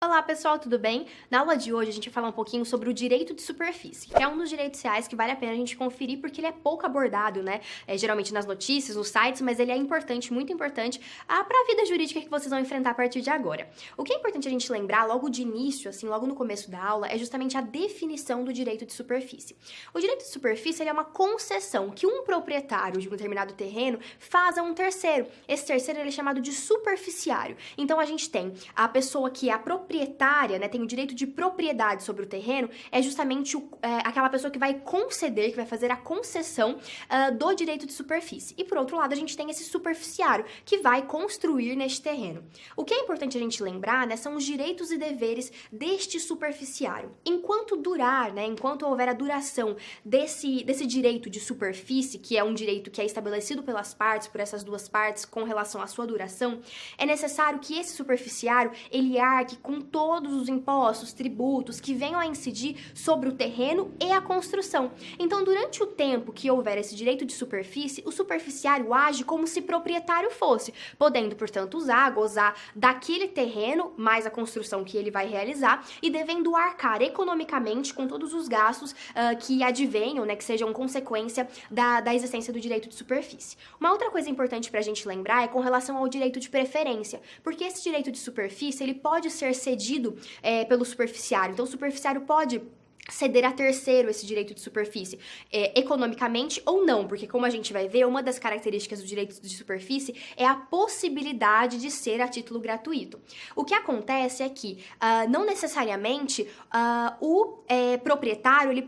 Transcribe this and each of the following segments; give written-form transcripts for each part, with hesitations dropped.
Olá pessoal, tudo bem? Na aula de hoje a gente vai falar um pouquinho sobre o direito de superfície, que é um dos direitos reais que vale a pena a gente conferir porque ele é pouco abordado, né? Geralmente nas notícias, nos sites, mas ele é importante, muito importante, para a vida jurídica que vocês vão enfrentar a partir de agora. O que é importante a gente lembrar logo de início, assim, logo no começo da aula, é justamente a definição do direito de superfície. O direito de superfície ele é uma concessão que um proprietário de um determinado terreno faz a um terceiro. Esse terceiro ele é chamado de superficiário. Então a gente tem a pessoa que é a proprietária, né, tem o direito de propriedade sobre o terreno, é justamente aquela pessoa que vai conceder, que vai fazer a concessão do direito de superfície. E por outro lado, a gente tem esse superficiário, que vai construir neste terreno. O que é importante a gente lembrar, né, são os direitos e deveres deste superficiário. Enquanto durar, né, enquanto houver a duração desse direito de superfície, que é um direito que é estabelecido pelas partes, por essas duas partes, com relação à sua duração, é necessário que esse superficiário, ele arque com todos os impostos, tributos que venham a incidir sobre o terreno e a construção. Então, durante o tempo que houver esse direito de superfície, o superficiário age como se proprietário fosse, podendo, portanto, gozar daquele terreno, mais a construção que ele vai realizar, e devendo arcar economicamente com todos os gastos que advenham, né, que sejam consequência da existência do direito de superfície. Uma outra coisa importante para a gente lembrar é com relação ao direito de preferência, porque esse direito de superfície ele pode ser cedido pelo superficiário. Então, o superficiário pode ceder a terceiro esse direito de superfície, economicamente ou não, porque como a gente vai ver, uma das características do direito de superfície é a possibilidade de ser a título gratuito. O que acontece é que, não necessariamente, o proprietário, ele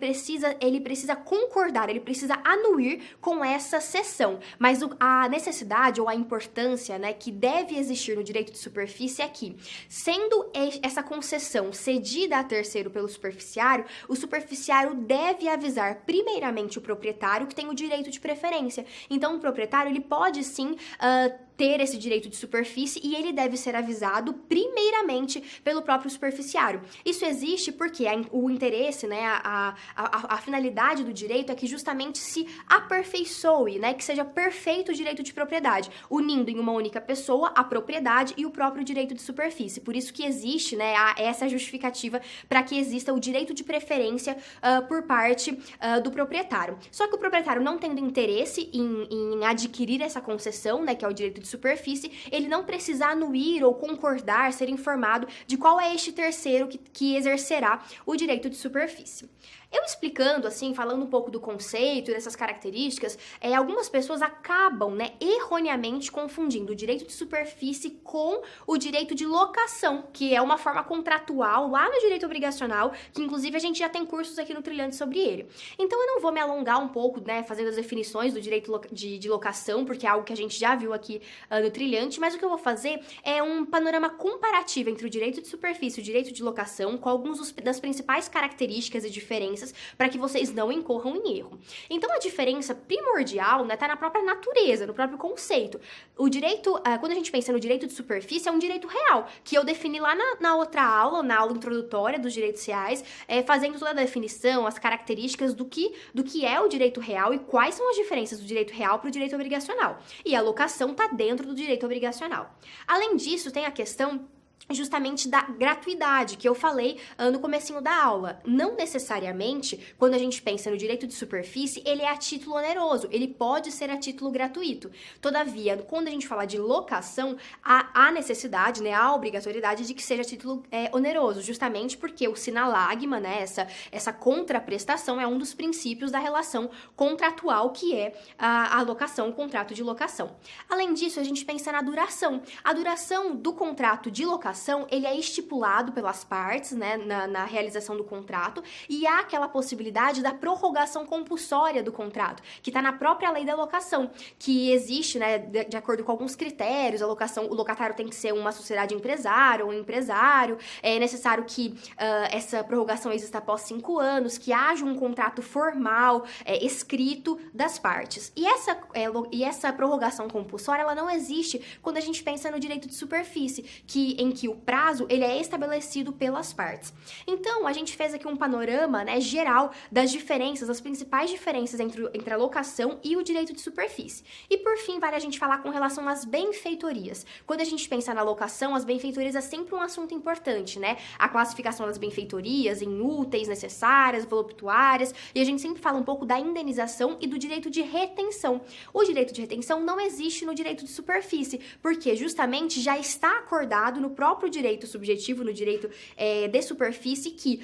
precisa concordar, ele precisa anuir com essa cessão, mas a necessidade ou a importância, né, que deve existir no direito de superfície é que, sendo essa concessão cedida a terceiro pelo superficiário, o superficiário deve avisar primeiramente o proprietário que tem o direito de preferência. Então, o proprietário ele pode sim ter esse direito de superfície e ele deve ser avisado primeiramente pelo próprio superficiário. Isso existe porque o interesse, né, a finalidade do direito é que justamente se aperfeiçoe, né, que seja perfeito o direito de propriedade, unindo em uma única pessoa a propriedade e o próprio direito de superfície. Por isso que existe, né, essa justificativa para que exista o direito de preferência por parte do proprietário. Só que o proprietário não tendo interesse em adquirir essa concessão, né, que é o direito de superfície, ele não precisa anuir ou concordar, ser informado de qual é este terceiro que exercerá o direito de superfície. Eu explicando, assim, falando um pouco do conceito e dessas características, algumas pessoas acabam, né, erroneamente confundindo o direito de superfície com o direito de locação, que é uma forma contratual lá no direito obrigacional, que inclusive a gente já tem cursos aqui no Trilhante sobre ele. Então eu não vou me alongar um pouco, né, fazendo as definições do direito de locação, porque é algo que a gente já viu aqui no Trilhante, mas o que eu vou fazer é um panorama comparativo entre o direito de superfície e o direito de locação, com algumas das principais características e diferenças para que vocês não incorram em erro. Então, a diferença primordial, né, tá na própria natureza, no próprio conceito. O direito, quando a gente pensa no direito de superfície, é um direito real, que eu defini lá na outra aula, na aula introdutória dos direitos reais, fazendo toda a definição, as características do que é o direito real e quais são as diferenças do direito real para o direito obrigacional. E a locação tá dentro do direito obrigacional. Além disso, tem a questão justamente da gratuidade, que eu falei no comecinho da aula. Não necessariamente, quando a gente pensa no direito de superfície, ele é a título oneroso, ele pode ser a título gratuito. Todavia, quando a gente fala de locação, há necessidade, né, há obrigatoriedade de que seja a título oneroso, justamente porque o sinalagma, né, essa contraprestação é um dos princípios da relação contratual, que é a locação, o contrato de locação. Além disso, a gente pensa na duração. A duração do contrato de locação ele é estipulado pelas partes, né, na realização do contrato, e há aquela possibilidade da prorrogação compulsória do contrato, que está na própria lei da locação, que existe, né, de acordo com alguns critérios. O locatário tem que ser uma sociedade empresária ou um empresário, é necessário que essa prorrogação exista após 5 anos, que haja um contrato formal, escrito das partes. E essa prorrogação compulsória, ela não existe quando a gente pensa no direito de superfície, em que que o prazo ele é estabelecido pelas partes. Então, a gente fez aqui um panorama, né, geral das diferenças, as principais diferenças entre a locação e o direito de superfície. E por fim, vale a gente falar com relação às benfeitorias. Quando a gente pensa na locação, as benfeitorias é sempre um assunto importante, né? A classificação das benfeitorias em úteis, necessárias, voluptuárias, e a gente sempre fala um pouco da indenização e do direito de retenção. O direito de retenção não existe no direito de superfície, porque justamente já está acordado no próprio direito subjetivo, no direito de superfície, que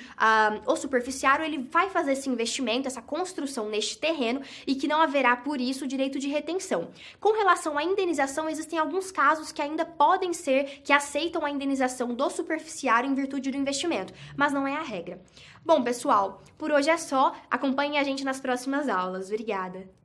o superficiário ele vai fazer esse investimento, essa construção neste terreno e que não haverá, por isso, o direito de retenção. Com relação à indenização, existem alguns casos que ainda podem ser, que aceitam a indenização do superficiário em virtude do investimento, mas não é a regra. Bom, pessoal, por hoje é só. Acompanhem a gente nas próximas aulas. Obrigada!